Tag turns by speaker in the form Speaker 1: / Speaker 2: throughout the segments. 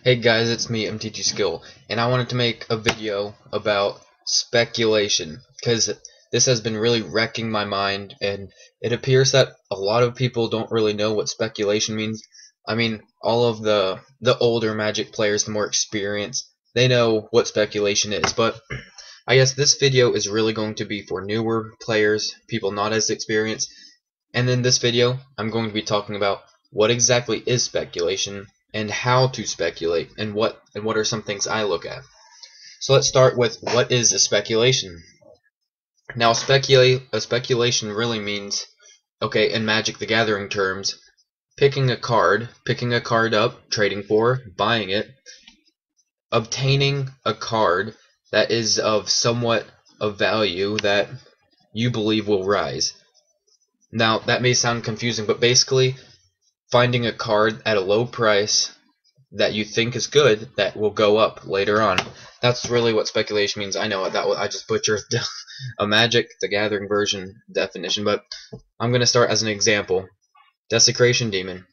Speaker 1: Hey guys, it's me, MTG Skill, and I wanted to make a video about speculation, because this has been really wrecking my mind, and it appears that a lot of people don't really know what speculation means. I mean, all of the older Magic players, the more experienced, they know what speculation is, but I guess this video is really going to be for newer players, people not as experienced, and in this video, I'm going to be talking about what exactly is speculation, and how to speculate, and what are some things I look at. So let's start with what is a speculation. Now a speculation really means, okay, in Magic the Gathering terms, picking a card up, trading for, buying it, obtaining a card that is of somewhat of value that you believe will rise. Now that may sound confusing, but basically finding a card at a low price that you think is good that will go up later on. That's really what speculation means. I know I just butchered a Magic the Gathering version definition, but I'm gonna start as an example. Desecration Demon.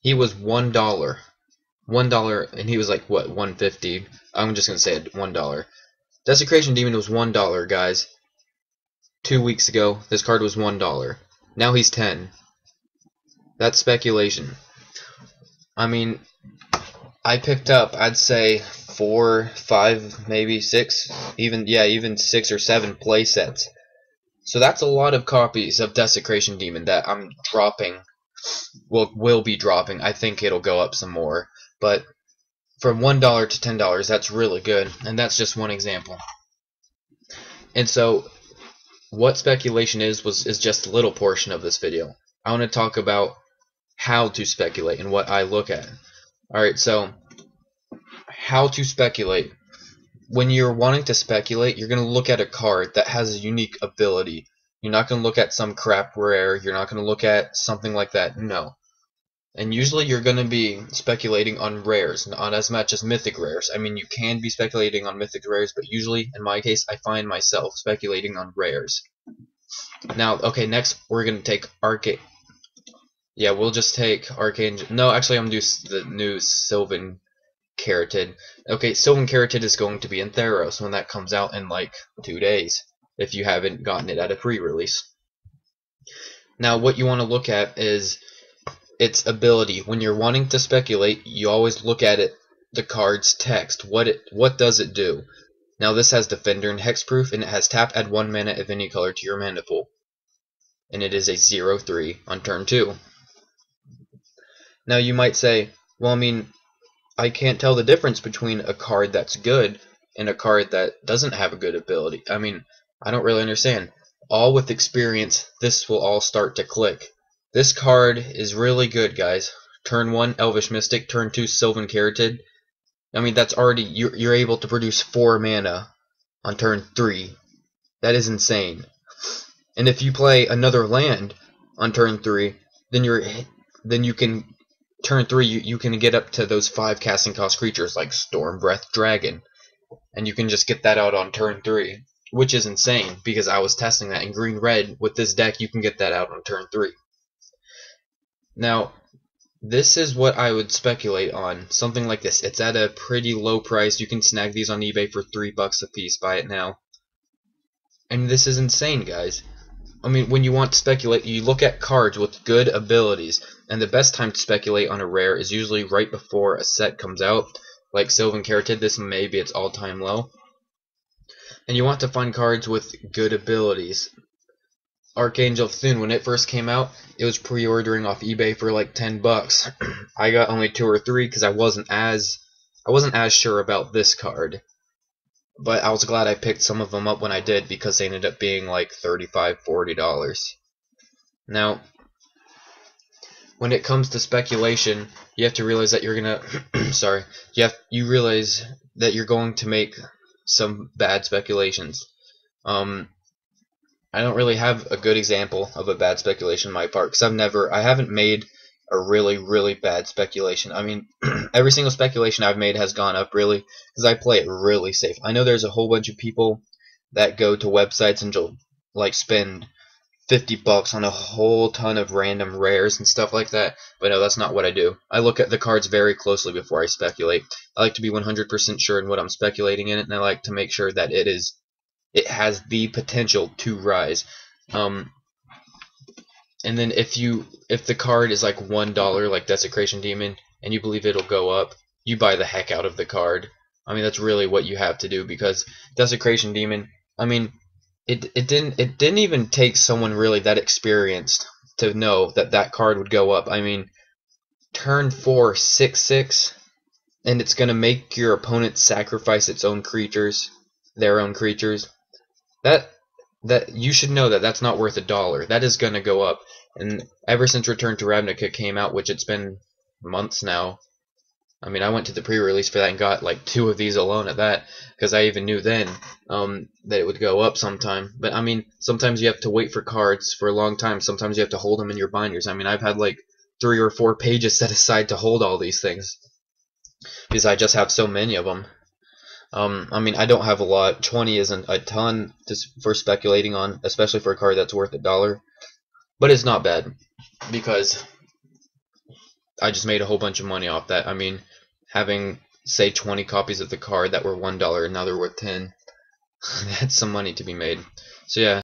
Speaker 1: He was $1. $1, and he was like what, 150. I'm just gonna say it, $1. Desecration Demon was $1, guys. 2 weeks ago, this card was $1. Now he's 10. That's speculation. I mean, I picked up, I'd say 4, 5, maybe 6, even 6 or 7 play sets. So that's a lot of copies of Desecration Demon that I'm dropping. Will be dropping. I think it'll go up some more, but from $1 to $10, that's really good, and that's just one example. And so, what speculation is just a little portion of this video. I want to talk about how to speculate and what I look at. Alright, so how to speculate. When you're wanting to speculate, you're going to look at a card that has a unique ability. You're not going to look at some crap rare. You're not going to look at something like that. No. And usually you're going to be speculating on rares, not as much as mythic rares. I mean, you can be speculating on mythic rares, but usually, in my case, I find myself speculating on rares. Now, okay, next we're going to take Yeah, we'll just take Arcangel. No, actually, I'm going to do the new Sylvan Keratin. Okay, Sylvan Keratin is going to be in Theros when that comes out in like 2 days, if you haven't gotten it at a pre-release. Now, what you want to look at is its ability. When you're wanting to speculate, you always look at it, the card's text. What does it do? Now, this has Defender and Hexproof, and it has tap, add 1 mana of any color to your mana pool. And it is a 0/3 on turn 2. Now you might say, well, I mean, I can't tell the difference between a card that's good and a card that doesn't have a good ability. I mean, I don't really understand. All with experience, this will all start to click. This card is really good, guys. Turn 1, Elvish Mystic. Turn 2, Sylvan Keratin. I mean, that's already, you're able to produce 4 mana on turn 3. That is insane. And if you play another land on turn 3, then you can turn 3 you can get up to those 5 casting cost creatures like Storm Breath Dragon, and you can just get that out on turn 3, which is insane because I was testing that in green red. With this deck, you can get that out on turn 3. Now, this is what I would speculate on, something like this. It's at a pretty low price. You can snag these on eBay for $3 a piece. Buy it now. And this is insane, guys. I mean, when you want to speculate, you look at cards with good abilities, and the best time to speculate on a rare is usually right before a set comes out, like Sylvan Keratin. This may be its all-time low. And you want to find cards with good abilities. Arcangel Thin, when it first came out, it was pre-ordering off eBay for like $10. I got only 2 or 3 because I wasn't as sure about this card. But I was glad I picked some of them up when I did, because they ended up being like $35, $40. Now, when it comes to speculation, you have to realize that you're gonna you realize that you're going to make some bad speculations. I don't really have a good example of a bad speculation on my part, because I haven't made a really bad speculation. I mean, every single speculation I've made has gone up, really, because I play it really safe. I know there's a whole bunch of people that go to websites and like spend $50 on a whole ton of random rares and stuff like that. But no, that's not what I do. I look at the cards very closely before I speculate. I like to be 100% sure in what I'm speculating in it, and I like to make sure that it has the potential to rise. And then if the card is like $1, like Desecration Demon, and you believe it'll go up, you buy the heck out of the card. I mean, that's really what you have to do, because Desecration Demon, I mean, it didn't even take someone really that experienced to know that that card would go up. I mean, turn 4 6/6, and it's gonna make your opponent sacrifice its own creatures, their own creatures. That you should know that that's not worth $1. That is gonna go up. And ever since Return to Ravnica came out, which it's been months now, I mean, I went to the pre-release for that and got like 2 of these alone at that, because I even knew then that it would go up sometime. But I mean, sometimes you have to wait for cards for a long time. Sometimes you have to hold them in your binders. I mean, I've had like 3 or 4 pages set aside to hold all these things, because I just have so many of them. I mean, I don't have a lot. 20 isn't a ton for speculating on, especially for a card that's worth $1. But it's not bad, because I just made a whole bunch of money off that. I mean, having, say, 20 copies of the card that were $1 and now they're worth 10, that's some money to be made. So yeah.